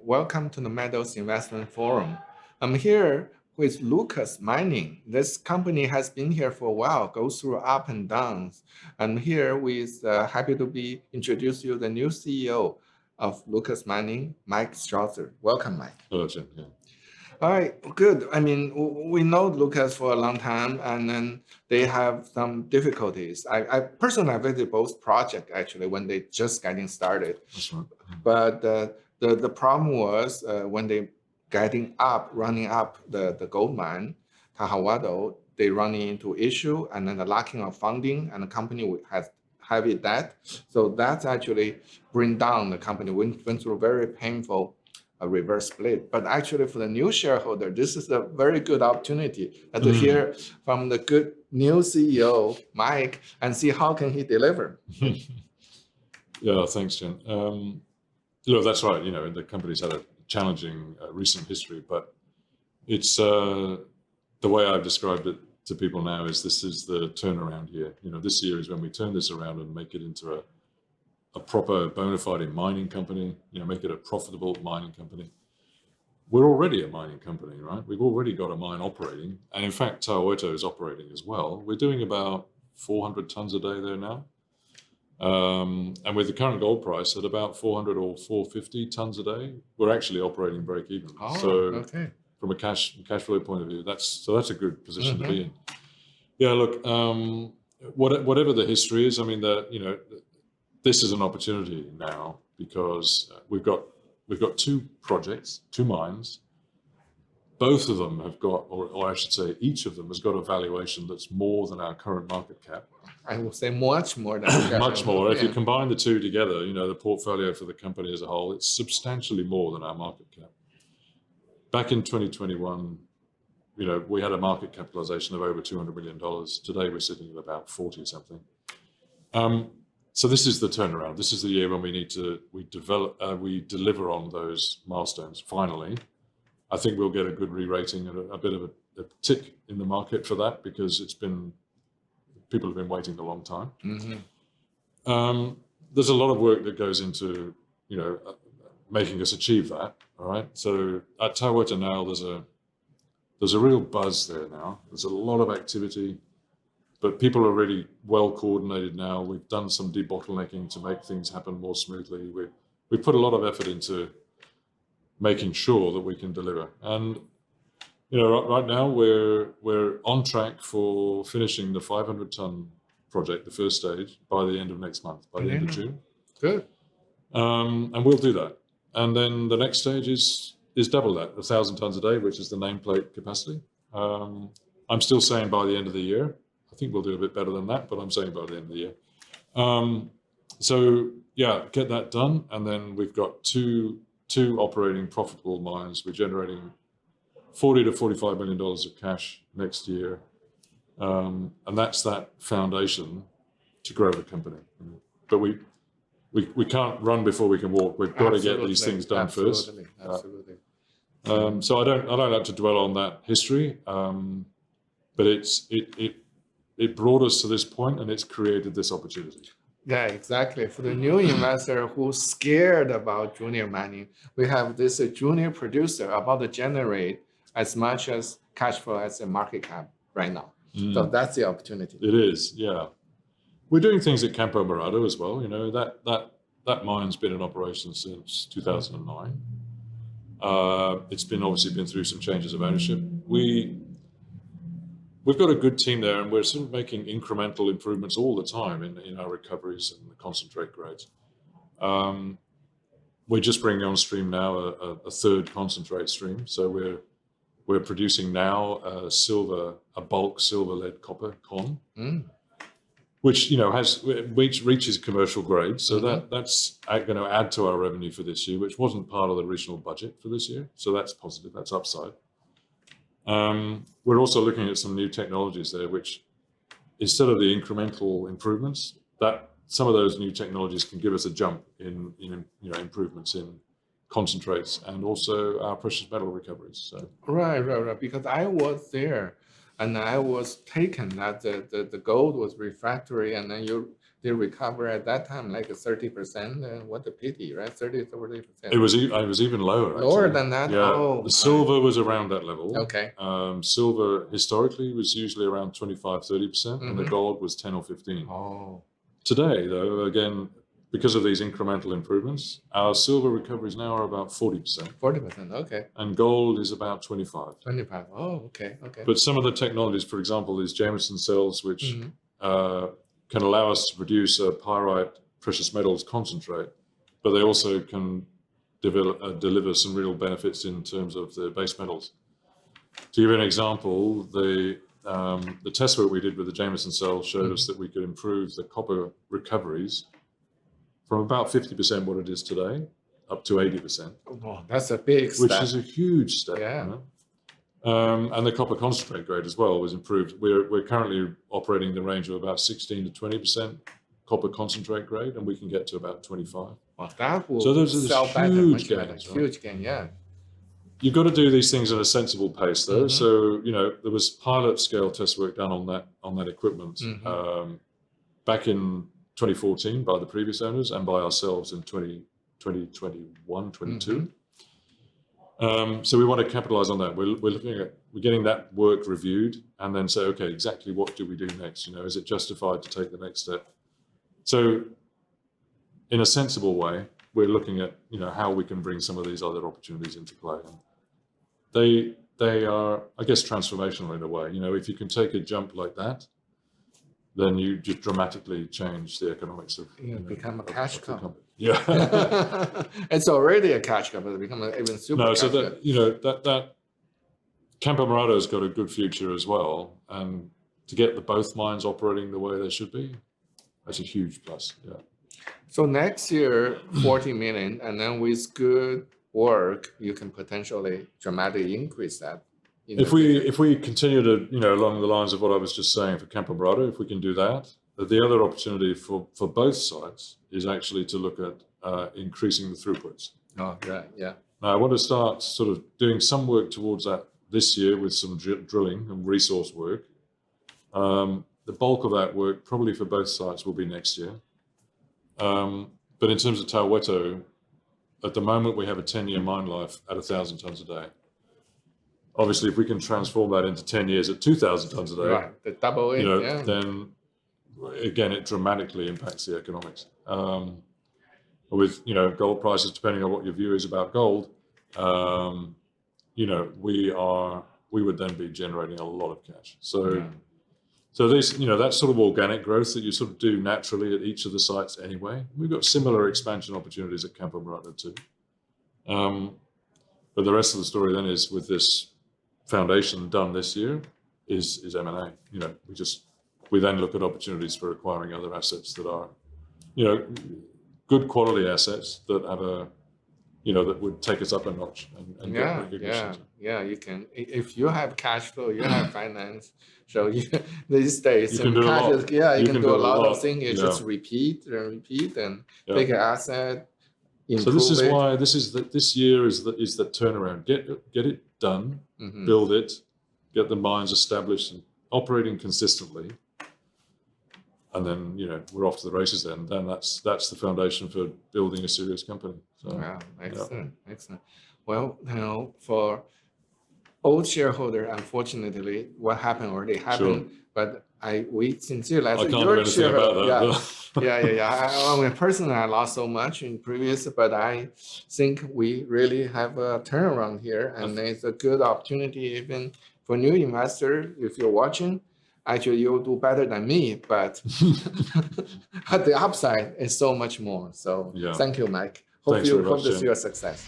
welcome to the Metals Investment Forum. I'm here with Lucas Mining. This company has been here for a while, goes through up and downs. I'm here with happy to be introduce you the new CEO of Lucas Mining, Mike Struthers. Welcome, Mike. Hello, Chen. Yeah. All right, good. I mean, we know Lucas for a long time, and then they have some difficulties. I personally have visited both projects actually when they just getting started. That's right. But the problem was when they running up the gold mine, Tahuehueto, they running into issue, and then the lacking of funding, and the company has heavy debt. So that's actually bring down the company. Went through a very painful reverse split. But actually for the new shareholder, this is a very good opportunity to hear from the good new CEO, Mike, and see how can he deliver. Yeah, thanks, Chen. Look, that's right. You know, the company's had a challenging recent history, but it's the way I've described it to people now is this is the turnaround year. You know, this year is when we turn this around and make it into a proper bona fide mining company, you know, make it a profitable mining company. We're already a mining company, right? We've already got a mine operating. And in fact, Tahuehueto is operating as well. We're doing about 400 tons a day there now. And with the current gold price at about 400 or 450 tons a day, we're actually operating break even. Oh, so okay. From a cash flow point of view, that's a good position to be in. Yeah, look, whatever the history is, I mean, this is an opportunity now because we've got two projects, two mines. Both of them have got, or I should say, each of them has got a valuation that's more than our current market cap. I will say much more than much more. Yeah. If you combine the two together, you know, the portfolio for the company as a whole, it's substantially more than our market cap. Back in 2021, you know, we had a market capitalization of over $200 million. Today, we're sitting at about 40 something. So this is the turnaround. This is the year when we deliver on those milestones. Finally, I think we'll get a good re-rating and a bit of a tick in the market for that because people have been waiting a long time. There's a lot of work that goes into, you know, making us achieve that. All right. So at Tahuehueto now, there's a real buzz there now. There's a lot of activity. But people are really well coordinated now. We've done some debottlenecking to make things happen more smoothly. We've put a lot of effort into making sure that we can deliver. And you know, right now we're on track for finishing the 500-ton project, the first stage, by the end of next month, by the end of June. Good. And we'll do that. And then the next stage is double that, 1,000 tons a day, which is the nameplate capacity. I'm still saying by the end of the year. I think we'll do a bit better than that, but I'm saying by the end of the year. So yeah, get that done. And then we've got two operating profitable mines. We're generating $40 to $45 million of cash next year. And that's that foundation to grow the company. But we can't run before we can walk. We've got to get these things done first. Absolutely. So I don't like to dwell on that history, but it brought us to this point and it's created this opportunity. Yeah, exactly. For the new investor who's scared about junior mining, we have this junior producer about to generate as much as cash flow as a market cap right now. So that's the opportunity. It is, yeah. We're doing things at Campo Morado as well. You know, that mine's been in operation since 2009. It's obviously been through some changes of ownership. We've got a good team there, and we're sort of making incremental improvements all the time in our recoveries and the concentrate grades. We're just bringing on stream now a third concentrate stream. So we're producing now a bulk silver lead copper con, which, you know, reaches commercial grade. So that's going to add to our revenue for this year, which wasn't part of the original budget for this year. So that's positive. That's upside. We're also looking at some new technologies there, which instead of the incremental improvements, that some of those new technologies can give us a jump in improvements in concentrates and also our precious metal recoveries. So right. Because I was there And I was taken that the gold was refractory, and then they recover at that time like 30%. What a pity, right? 30-40%. It was even lower. Lower actually. than that? Yeah, Oh, the silver was around that level. Okay. Silver historically was usually around 25-30%, and the gold was 10 or 15. Oh. Today, though, again, because of these incremental improvements, our silver recoveries now are about 40%. 40%, okay. And gold is about 25. 25. Oh, okay, okay. But some of the technologies, for example, these Jameson cells, which can allow us to produce a pyrite precious metals concentrate, but they also can deliver some real benefits in terms of the base metals. To give you an example, the test work we did with the Jameson cells showed us that we could improve the copper recoveries from about 50% what it is today up to 80%. Oh, that's a big step. Which is a huge step. Yeah. You know? And the copper concentrate grade as well was improved. We're currently operating the range of about 16 to 20% copper concentrate grade, and we can get to about 25. Well, that will so those are huge gains. Right? Huge gain, yeah. You've got to do these things at a sensible pace, though. So there was pilot scale test work done on that equipment back in 2014 by the previous owners and by ourselves in 2021, 22. So we want to capitalize on that. We're getting that work reviewed and then say, okay, exactly what do we do next? Is it justified to take the next step? So in a sensible way, we're looking at, how we can bring some of these other opportunities into play. And they are, I guess, transformational in a way. If you can take a jump like that, then you just dramatically change the economics of become a cash cow. Yeah, it's already a cash cow, but it becomes even super. No, so that Campo Morado's got a good future as well, and to get both mines operating the way they should be, that's a huge plus. Yeah. So next year, 40 million, and then with good work, you can potentially dramatically increase that. If we continue to, along the lines of what I was just saying for Campo Morado, if we can do that, the other opportunity for both sites is actually to look at increasing the throughputs. Oh, right, yeah. Now, I want to start sort of doing some work towards that this year with some drilling and resource work. The bulk of that work, probably for both sites, will be next year. But in terms of Tahuehueto, at the moment, we have a 10-year mine life at 1,000 tons a day. Obviously, if we can transform that into 10 years at 2,000 tons a day, right, the double it, then again, it dramatically impacts the economics. With gold prices, depending on what your view is about gold, we would then be generating a lot of cash. So this, that sort of organic growth that you sort of do naturally at each of the sites anyway. We've got similar expansion opportunities at Campo Morado too. But the rest of the story then is with this foundation done this year is M&A. We then look at opportunities for acquiring other assets that are, good quality assets that have that would take us up a notch and get recognition. Yeah, you can. If you have cash flow, you have finance. So these days, you can do a lot. Yeah, you can do a lot of things. You just repeat and take an asset. So this is why this year is the turnaround. Get it done, build it, get the mines established and operating consistently, and then we're off to the races. Then that's the foundation for building a serious company. So, wow, excellent. Well, for old shareholder, unfortunately, what happened already happened. Sure. But we sincerely, as your shareholder, personally, I lost so much in previous, but I think we really have a turnaround here, and it's a good opportunity even for new investor. If you're watching, actually you'll do better than me, but the upside is so much more. So thank you, Mike. Hope to see your success.